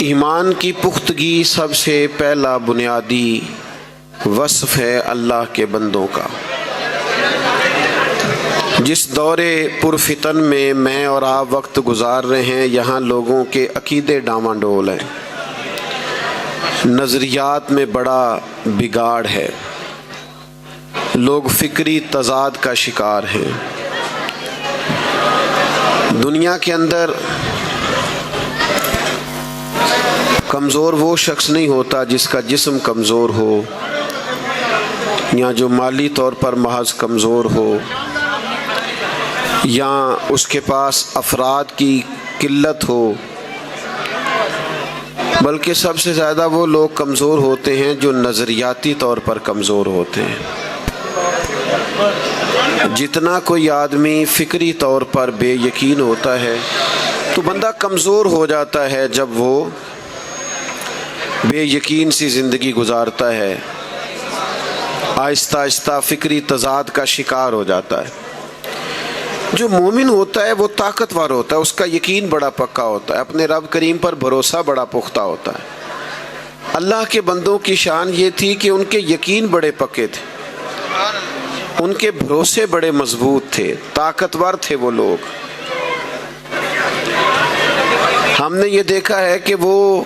ایمان کی پختگی سب سے پہلا بنیادی وصف ہے اللہ کے بندوں کا۔ جس دور پرفتن میں اور آپ وقت گزار رہے ہیں، یہاں لوگوں کے عقیدے ڈاواں ڈول ہیں، نظریات میں بڑا بگاڑ ہے، لوگ فکری تضاد کا شکار ہیں۔ دنیا کے اندر کمزور وہ شخص نہیں ہوتا جس کا جسم کمزور ہو یا جو مالی طور پر محض کمزور ہو یا اس کے پاس افراد کی قلت ہو، بلکہ سب سے زیادہ وہ لوگ کمزور ہوتے ہیں جو نظریاتی طور پر کمزور ہوتے ہیں۔ جتنا کوئی آدمی فکری طور پر بے یقین ہوتا ہے تو بندہ کمزور ہو جاتا ہے جب وہ بے یقین سی زندگی گزارتا ہے، آہستہ آہستہ فکری تضاد کا شکار ہو جاتا ہے۔ جو مومن ہوتا ہے وہ طاقتور ہوتا ہے، اس کا یقین بڑا پکا ہوتا ہے، اپنے رب کریم پر بھروسہ بڑا پختہ ہوتا ہے۔ اللہ کے بندوں کی شان یہ تھی کہ ان کے یقین بڑے پکے تھے، ان کے بھروسے بڑے مضبوط تھے، طاقتور تھے وہ لوگ۔ ہم نے یہ دیکھا ہے کہ وہ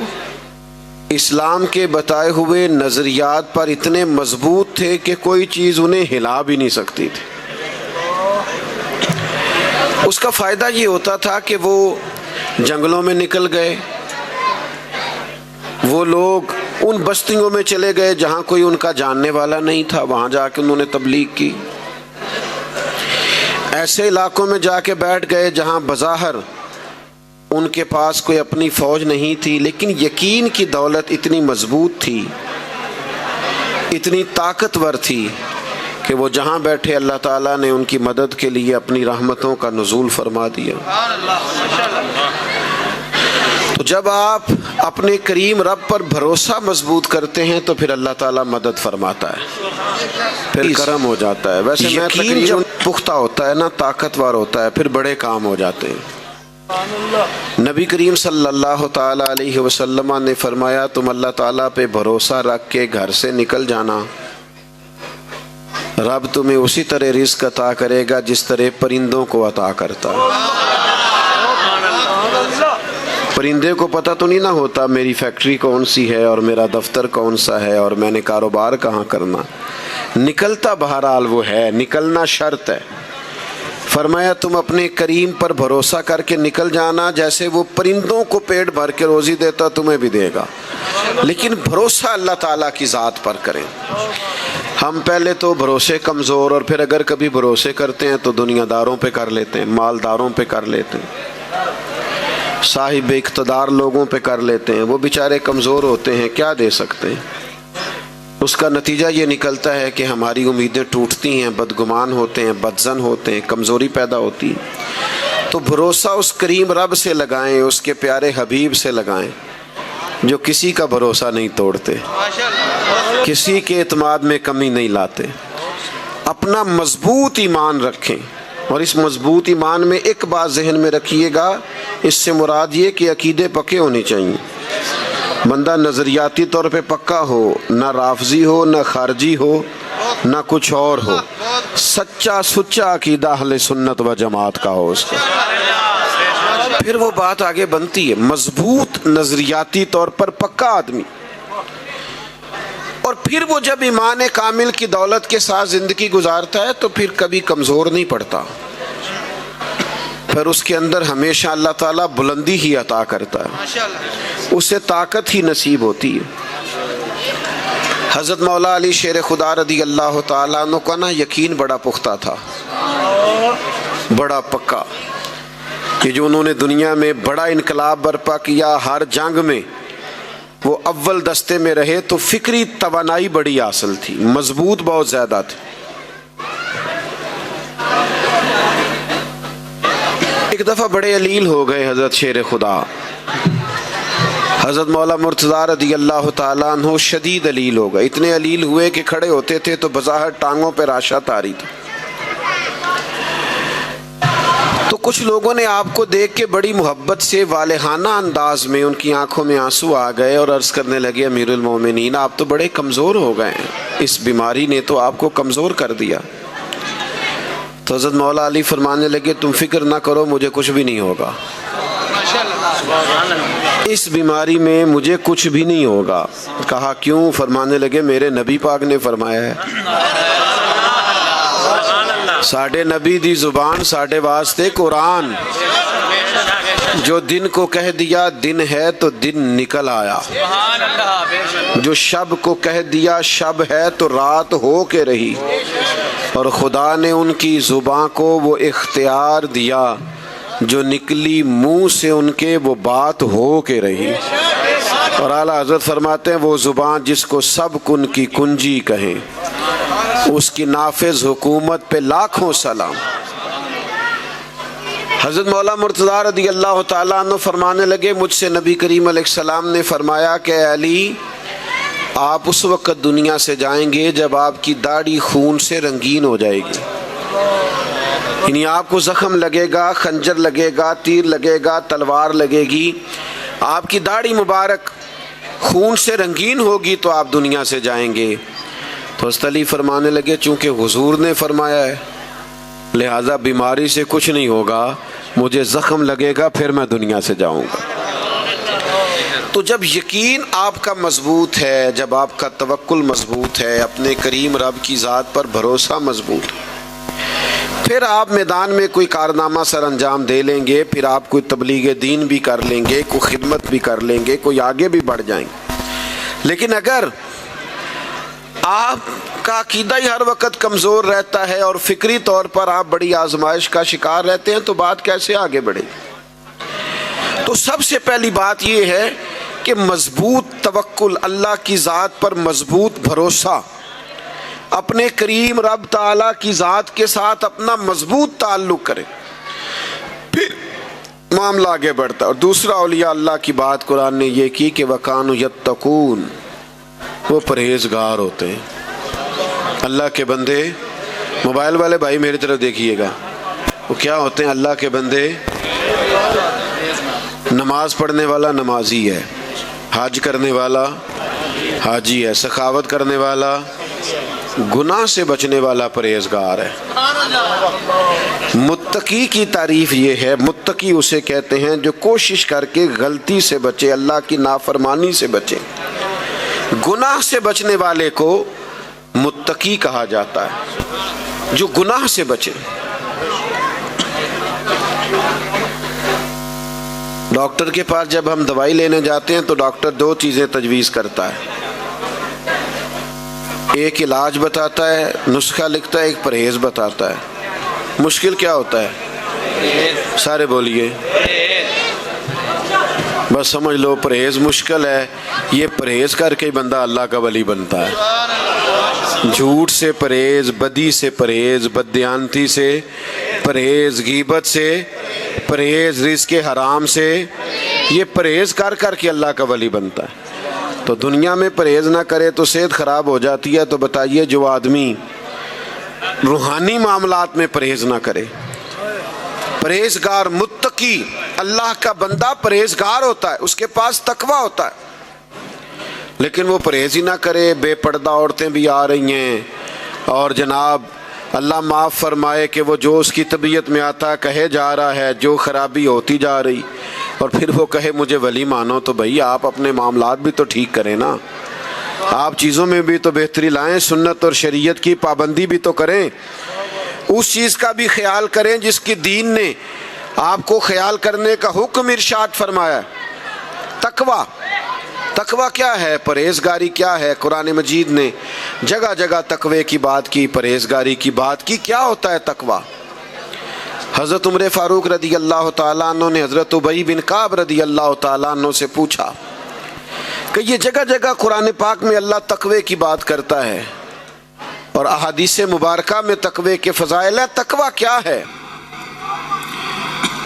اسلام کے بتائے ہوئے نظریات پر اتنے مضبوط تھے کہ کوئی چیز انہیں ہلا بھی نہیں سکتی تھی۔ اس کا فائدہ یہ ہوتا تھا کہ وہ جنگلوں میں نکل گئے، وہ لوگ ان بستیوں میں چلے گئے جہاں کوئی ان کا جاننے والا نہیں تھا، وہاں جا کے انہوں نے تبلیغ کی۔ ایسے علاقوں میں جا کے بیٹھ گئے جہاں بظاہر ان کے پاس کوئی اپنی فوج نہیں تھی، لیکن یقین کی دولت اتنی مضبوط تھی، اتنی طاقتور تھی کہ وہ جہاں بیٹھے اللہ تعالیٰ نے ان کی مدد کے لیے اپنی رحمتوں کا نزول فرما دیا۔ تو جب آپ اپنے کریم رب پر بھروسہ مضبوط کرتے ہیں تو پھر اللہ تعالیٰ مدد فرماتا ہے، پھر کرم ہو جاتا ہے۔ ویسے یقین جب پختہ ہوتا ہے نا، طاقتور ہوتا ہے، پھر بڑے کام ہو جاتے ہیں۔ نبی کریم صلی اللہ تعالیٰ علیہ وسلم نے فرمایا، تم اللہ تعالیٰ پہ بھروسہ رکھ کے گھر سے نکل جانا، رب تمہیں اسی طرح رزق عطا کرے گا جس طرح پرندوں کو عطا کرتا ہے۔ پرندے کو پتہ تو نہیں نہ ہوتا میری فیکٹری کون سی ہے اور میرا دفتر کون سا ہے اور میں نے کاروبار کہاں کرنا، نکلتا بہرحال وہ ہے، نکلنا شرط ہے۔ فرمایا تم اپنے کریم پر بھروسہ کر کے نکل جانا، جیسے وہ پرندوں کو پیٹ بھر کے روزی دیتا تمہیں بھی دے گا، لیکن بھروسہ اللہ تعالیٰ کی ذات پر کریں۔ ہم پہلے تو بھروسے کمزور، اور پھر اگر کبھی بھروسے کرتے ہیں تو دنیا داروں پہ کر لیتے ہیں، مالداروں پہ کر لیتے ہیں، صاحب اقتدار لوگوں پہ کر لیتے ہیں۔ وہ بیچارے کمزور ہوتے ہیں، کیا دے سکتے ہیں؟ اس کا نتیجہ یہ نکلتا ہے کہ ہماری امیدیں ٹوٹتی ہیں، بدگمان ہوتے ہیں، بدظن ہوتے ہیں، کمزوری پیدا ہوتی ہے۔ تو بھروسہ اس کریم رب سے لگائیں، اس کے پیارے حبیب سے لگائیں جو کسی کا بھروسہ نہیں توڑتے، کسی کے اعتماد میں کمی نہیں لاتے۔ اپنا مضبوط ایمان رکھیں، اور اس مضبوط ایمان میں ایک بات ذہن میں رکھیے گا، اس سے مراد یہ کہ عقیدے پکے ہونے چاہیے۔ بندہ نظریاتی طور پہ پکا ہو، نہ رافضی ہو، نہ خارجی ہو، نہ کچھ اور ہو، سچا سچا عقیدہ اہل سنت و جماعت کا ہو اس کا، پھر وہ بات آگے بنتی ہے۔ مضبوط نظریاتی طور پر پکا آدمی، اور پھر وہ جب ایمان کامل کی دولت کے ساتھ زندگی گزارتا ہے تو پھر کبھی کمزور نہیں پڑتا، پھر اس کے اندر ہمیشہ اللہ تعالیٰ بلندی ہی عطا کرتا ہے، اسے طاقت ہی نصیب ہوتی ہے۔ حضرت مولا علی شیر خدا رضی اللہ تعالیٰ عنہ کا نا یقین بڑا پختہ تھا، بڑا پکا، کہ جو انہوں نے دنیا میں بڑا انقلاب برپا کیا، ہر جنگ میں وہ اول دستے میں رہے، تو فکری توانائی بڑی حاصل تھی، مضبوط بہت زیادہ تھی۔ ایک دفعہ بڑے علیل ہو گئے حضرت شیر خدا، حضرت مولا مرتضیٰ رضی اللہ تعالیٰ عنہ شدید علیل ہو گئے، اتنے علیل ہوئے کہ کھڑے ہوتے تھے تو بظاہر ٹانگوں پہ راشا طاری تھی۔ تو کچھ لوگوں نے آپ کو دیکھ کے بڑی محبت سے والہانہ انداز میں ان کی آنکھوں میں آنسو آ گئے اور عرض کرنے لگے امیر المومنین آپ تو بڑے کمزور ہو گئے ہیں، اس بیماری نے تو آپ کو کمزور کر دیا۔ تو حضرت مولا علی فرمانے لگے تم فکر نہ کرو، مجھے کچھ بھی نہیں ہوگا، اس بیماری میں مجھے کچھ بھی نہیں ہوگا۔ کہا کیوں؟ فرمانے لگے میرے نبی پاک نے فرمایا ہے، ساڈے نبی دی زبان ساڈے واسطے قرآن، جو دن کو کہہ دیا دن ہے تو دن نکل آیا، جو شب کو کہہ دیا شب ہے تو رات ہو کے رہی، اور خدا نے ان کی زبان کو وہ اختیار دیا جو نکلی منہ سے ان کے وہ بات ہو کے رہی۔ اور اعلیٰ حضرت فرماتے ہیں وہ زبان جس کو سب کن کی کنجی کہیں، اس کی نافذ حکومت پہ لاکھوں سلام۔ حضرت مولا مرتضیٰ رضی اللہ تعالیٰ عنہ فرمانے لگے مجھ سے نبی کریم علیہ السلام نے فرمایا کہ اے علی آپ اس وقت دنیا سے جائیں گے جب آپ کی داڑھی خون سے رنگین ہو جائے گی، یعنی آپ کو زخم لگے گا، خنجر لگے گا، تیر لگے گا، تلوار لگے گی، آپ کی داڑھی مبارک خون سے رنگین ہوگی تو آپ دنیا سے جائیں گے۔ تو حضرت علی فرمانے لگے چونکہ حضور نے فرمایا ہے لہٰذا بیماری سے کچھ نہیں ہوگا، مجھے زخم لگے گا پھر میں دنیا سے جاؤں گا۔ تو جب یقین آپ کا مضبوط ہے، جب آپ کا توکل مضبوط ہے، اپنے کریم رب کی ذات پر بھروسہ مضبوط ہے، پھر آپ میدان میں کوئی کارنامہ سر انجام دے لیں گے، پھر آپ کوئی تبلیغ دین بھی کر لیں گے، کوئی خدمت بھی کر لیں گے، کوئی آگے بھی بڑھ جائیں گے۔ لیکن اگر آپ کا عقیدہ ہی ہر وقت کمزور رہتا ہے اور فکری طور پر آپ بڑی آزمائش کا شکار رہتے ہیں تو بات کیسے آگے بڑھے گی؟ تو سب سے پہلی بات یہ ہے کہ مضبوط توکل، اللہ کی ذات پر مضبوط بھروسہ، اپنے کریم رب تعالیٰ کی ذات کے ساتھ اپنا مضبوط تعلق کرے، پھر معاملہ آگے بڑھتا ہے۔ اور دوسرا اولیاء اللہ کی بات قرآن نے یہ کی کہ وَكَانُوا يَتَّقُونَ، وہ پرہیزگار ہوتے ہیں۔ اللہ کے بندے، موبائل والے بھائی میری طرف دیکھیے گا، وہ کیا ہوتے ہیں؟ اللہ کے بندے، نماز پڑھنے والا نمازی ہے، حج کرنے والا حاجی ہے، سخاوت کرنے والا، گناہ سے بچنے والا پرہیزگار ہے۔ متقی کی تعریف یہ ہے، متقی اسے کہتے ہیں جو کوشش کر کے غلطی سے بچے، اللہ کی نافرمانی سے بچے۔ گناہ سے بچنے والے کو متقی کہا جاتا ہے، جو گناہ سے بچے۔ ڈاکٹر کے پاس جب ہم دوائی لینے جاتے ہیں تو ڈاکٹر دو چیزیں تجویز کرتا ہے، ایک علاج بتاتا ہے، نسخہ لکھتا ہے، ایک پرہیز بتاتا ہے۔ مشکل کیا ہوتا ہے؟ سارے بولیے، بس سمجھ لو پرہیز مشکل ہے، یہ پرہیز کر کے بندہ اللہ کا ولی بنتا ہے۔ جھوٹ سے پرہیز، بدی سے پرہیز، بددیانتی سے پرہیز، غیبت سے پرہیز، رزق حرام سے، یہ پرہیز کر کر کے اللہ کا ولی بنتا ہے۔ تو دنیا میں پرہیز نہ کرے تو صحت خراب ہو جاتی ہے، تو بتائیے جو آدمی روحانی معاملات میں پرہیز نہ کرے، پرہیزگار، متقی، اللہ کا بندہ پرہیزگار ہوتا ہے، اس کے پاس تقویٰ ہوتا ہے، لیکن وہ پرہیز ہی نہ کرے۔ بے پردہ عورتیں بھی آ رہی ہیں، اور جناب اللہ معاف فرمائے کہ وہ جو اس کی طبیعت میں آتا کہے جا رہا ہے، جو خرابی ہوتی جا رہی، اور پھر وہ کہے مجھے ولی مانو، تو بھئی آپ اپنے معاملات بھی تو ٹھیک کریں نا، آپ چیزوں میں بھی تو بہتری لائیں، سنت اور شریعت کی پابندی بھی تو کریں، اس چیز کا بھی خیال کریں جس کی دین نے آپ کو خیال کرنے کا حکم ارشاد فرمایا ہے۔ تقویٰ، تقویٰ کیا ہے؟ پرہیزگاری کیا ہے؟ قرآن مجید نے جگہ جگہ تقوی کی بات کی، پرہیزگاری کی بات کی۔ کیا ہوتا ہے تقویٰ؟ حضرت عمر فاروق رضی اللہ تعالیٰ عنہ نے حضرت ابی بن کعب رضی اللہ تعالیٰ عنہ سے پوچھا کہ یہ جگہ جگہ قرآن پاک میں اللہ تقوی کی بات کرتا ہے اور احادیث مبارکہ میں تقوی کے فضائل ہے، تقویٰ کیا ہے؟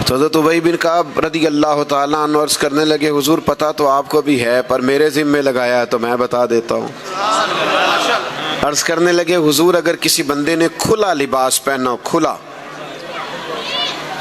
تو حضرت ابی بن کعب رضی اللہ تعالیٰ عنہ عرض کرنے لگے حضور پتہ تو آپ کو بھی ہے پر میرے ذمہ لگایا ہے تو میں بتا دیتا ہوں۔ عرض کرنے لگے حضور اگر کسی بندے نے کھلا لباس پہنا،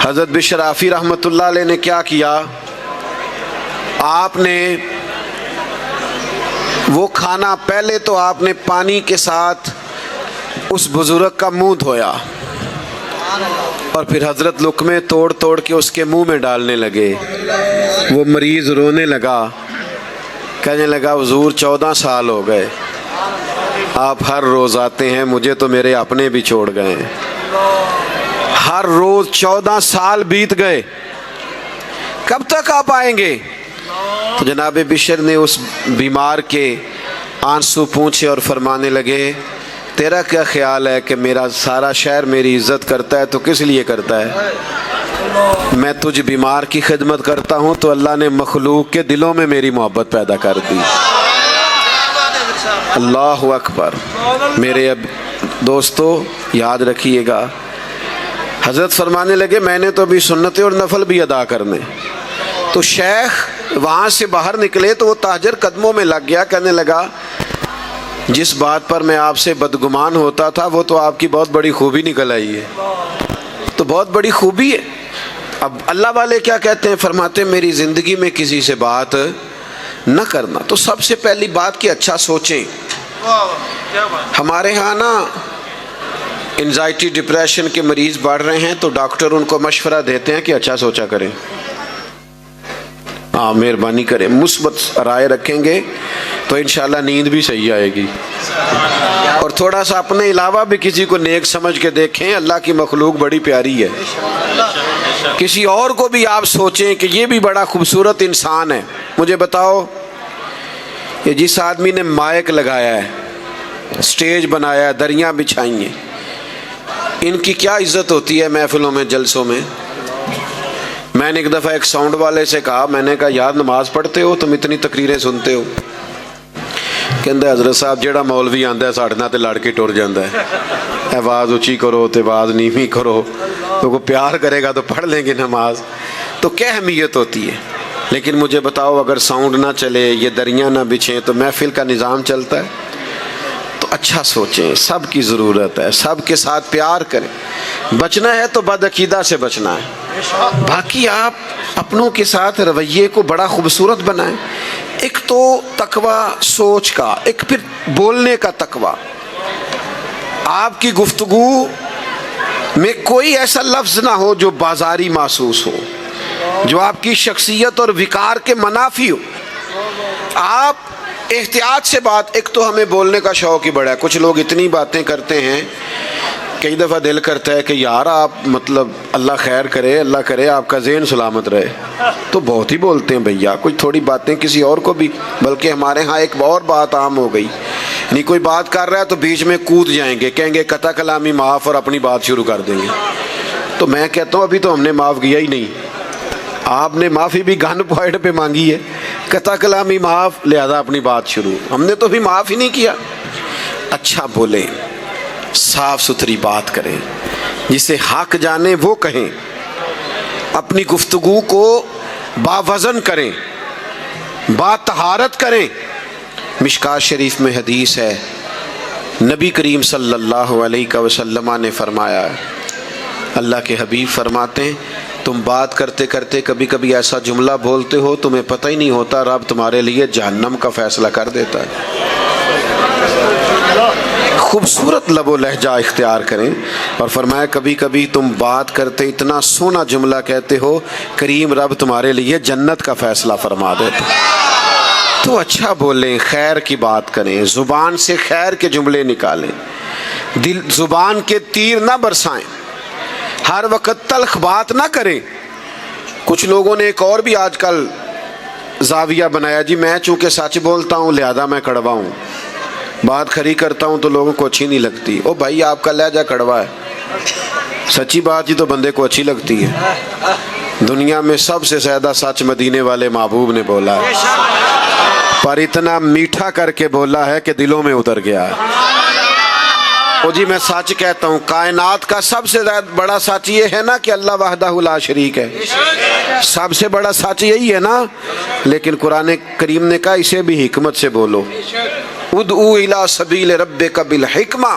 حضرت بشرافی رحمۃ اللہ علیہ نے کیا کیا، آپ نے وہ کھانا، پہلے تو آپ نے پانی کے ساتھ اس بزرگ کا منہ دھویا اور پھر حضرت لقمے توڑ توڑ کے اس کے منہ میں ڈالنے لگے۔ وہ مریض رونے لگا، کہنے لگا حضور 14 سال ہو گئے، آپ ہر روز آتے ہیں، مجھے تو میرے اپنے بھی چھوڑ گئے، ہر روز 14 سال بیت گئے، کب تک آپ آئیں گے؟ تو جناب بشر نے اس بیمار کے آنسو پونچھے اور فرمانے لگے، تیرا کیا خیال ہے کہ میرا سارا شہر میری عزت کرتا ہے تو کس لیے کرتا ہے؟ میں تجھ بیمار کی خدمت کرتا ہوں تو اللہ نے مخلوق کے دلوں میں میری محبت پیدا کر دی۔ اللہ اکبر۔ میرے اب دوستو یاد رکھیے گا، حضرت فرمانے لگے میں نے تو ابھی سنتیں اور نفل بھی ادا کرنے۔ تو شیخ وہاں سے باہر نکلے تو وہ تاجر قدموں میں لگ گیا، کہنے لگا جس بات پر میں آپ سے بدگمان ہوتا تھا وہ تو آپ کی بہت بڑی خوبی نکل آئی ہے، تو بہت بڑی خوبی ہے۔ اب اللہ والے کیا کہتے ہیں؟ فرماتے ہیں میری زندگی میں کسی سے بات نہ کرنا۔ تو سب سے پہلی بات کہ اچھا سوچیں۔ ہمارے ہاں نا انزائٹی ڈپریشن کے مریض بڑھ رہے ہیں تو ڈاکٹر ان کو مشورہ دیتے ہیں کہ اچھا سوچا کریں، ہاں مہربانی کریں، مثبت رائے رکھیں گے تو انشاءاللہ نیند بھی صحیح آئے گی، اور تھوڑا سا اپنے علاوہ بھی کسی کو نیک سمجھ کے دیکھیں، اللہ کی مخلوق بڑی پیاری ہے۔ کسی اور کو بھی آپ سوچیں کہ یہ بھی بڑا خوبصورت انسان ہے۔ مجھے بتاؤ یہ جس آدمی نے مائک لگایا ہے، سٹیج بنایا ہے، دریاں بچھائی ہیں، ان کی کیا عزت ہوتی ہے محفلوں میں، جلسوں میں؟ میں نے ایک دفعہ ایک ساؤنڈ والے سے کہا، میں نے کہا یار نماز پڑھتے ہو تم اتنی تقریریں سنتے ہو؟ کہندا حضرت صاحب جیڑا مولوی آندا ہے ساڈے نال تے لڑ کے ٹر جاندا ہے، آواز اونچی کرو تے آواز نیویں کرو، تو کوئی پیار کرے گا تو پڑھ لیں گے نماز، تو کیا اہمیت ہوتی ہے؟ لیکن مجھے بتاؤ اگر ساؤنڈ نہ چلے، یہ دریاں نہ بچھیں تو محفل کا نظام چلتا ہے؟ تو اچھا سوچیں، سب کی ضرورت ہے، سب کے ساتھ پیار کریں، بچنا ہے تو بد عقیدہ سے بچنا ہے، باقی آپ اپنوں کے ساتھ رویے کو بڑا خوبصورت بنائیں۔ ایک تو تقوی سوچ کا، ایک پھر بولنے کا تقوی۔ آپ کی گفتگو میں کوئی ایسا لفظ نہ ہو جو بازاری محسوس ہو، جو آپ کی شخصیت اور وقار کے منافی ہو۔ آپ احتیاط سے بات، ایک تو ہمیں بولنے کا شوق ہی بڑا ہے، کچھ لوگ اتنی باتیں کرتے ہیں، کئی دفعہ دل کرتا ہے کہ یار آپ مطلب اللہ خیر کرے، اللہ کرے آپ کا ذہن سلامت رہے، تو بہت ہی بولتے ہیں بھیا، کوئی تھوڑی باتیں کسی اور کو بھی، بلکہ ہمارے ہاں ایک اور بات عام ہو گئی، یعنی کوئی بات کر رہا ہے تو بیچ میں کود جائیں گے، کہیں گے قطع کلامی معاف، اور اپنی بات شروع کر دیں گے۔ تو میں کہتا ہوں ابھی تو ہم نے معاف کیا ہی نہیں، آپ نے معافی بھی گن پوائنٹ پہ مانگی ہے، قطع کلامی معاف، لہذا اپنی بات شروع، ہم نے تو بھی معاف ہی نہیں کیا۔ اچھا بولیں، صاف ستھری بات کریں، جسے حق جانے وہ کہیں، اپنی گفتگو کو باوزن کریں، با طہارت کریں۔ مشکات شریف میں حدیث ہے، نبی کریم صلی اللہ علیہ وسلم نے فرمایا، اللہ کے حبیب فرماتے ہیں تم بات کرتے کرتے کبھی کبھی ایسا جملہ بولتے ہو تمہیں پتہ ہی نہیں ہوتا رب تمہارے لیے جہنم کا فیصلہ کر دیتا ہے۔ خوبصورت لب و لہجہ اختیار کریں، اور فرمایا کبھی کبھی تم بات کرتے اتنا سونا جملہ کہتے ہو کریم رب تمہارے لیے جنت کا فیصلہ فرما دیتا ہے۔ تو اچھا بولیں، خیر کی بات کریں، زبان سے خیر کے جملے نکالیں، دل زبان کے تیر نہ برسائیں، ہر وقت تلخ بات نہ کریں۔ کچھ لوگوں نے ایک اور بھی آج کل زاویہ بنایا، جی میں چونکہ سچ بولتا ہوں لہذا میں کڑوا ہوں، بات کھری کرتا ہوں تو لوگوں کو اچھی نہیں لگتی۔ او بھائی آپ کا لہجہ کڑوا ہے، سچی بات ہی تو بندے کو اچھی لگتی ہے۔ دنیا میں سب سے زیادہ سچ مدینے والے محبوب نے بولا ہے، پر اتنا میٹھا کر کے بولا ہے کہ دلوں میں اتر گیا ہے۔ او جی میں سچ کہتا ہوں، کائنات کا سب سے بڑا سچ یہ ہے نا کہ اللہ وحدہ لا شریک ہے، سب سے بڑا سچ یہی ہے نا، لیکن قرآن کریم نے کہا اسے بھی حکمت سے بولو، ادعو الی سبیل ربک بالحکمہ،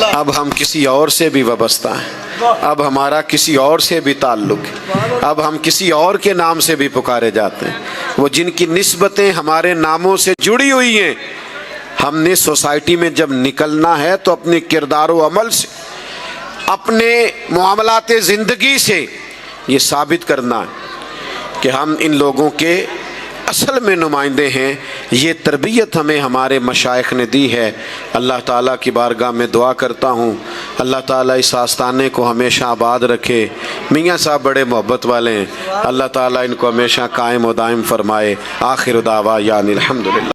اب ہم کسی اور سے بھی وابستہ ہیں، اب ہمارا کسی اور سے بھی تعلق ہے، اب ہم کسی اور کے نام سے بھی پکارے جاتے ہیں۔ وہ جن کی نسبتیں ہمارے ناموں سے جڑی ہوئی ہیں، ہم نے سوسائٹی میں جب نکلنا ہے تو اپنے کردار و عمل سے، اپنے معاملات زندگی سے یہ ثابت کرنا ہے کہ ہم ان لوگوں کے اصل میں نمائندے ہیں۔ یہ تربیت ہمیں ہمارے مشائخ نے دی ہے۔ اللہ تعالیٰ کی بارگاہ میں دعا کرتا ہوں اللہ تعالیٰ اس آستانے کو ہمیشہ آباد رکھے۔ میاں صاحب بڑے محبت والے ہیں، اللہ تعالیٰ ان کو ہمیشہ قائم و دائم فرمائے۔ آخر دعوانا الحمدللہ۔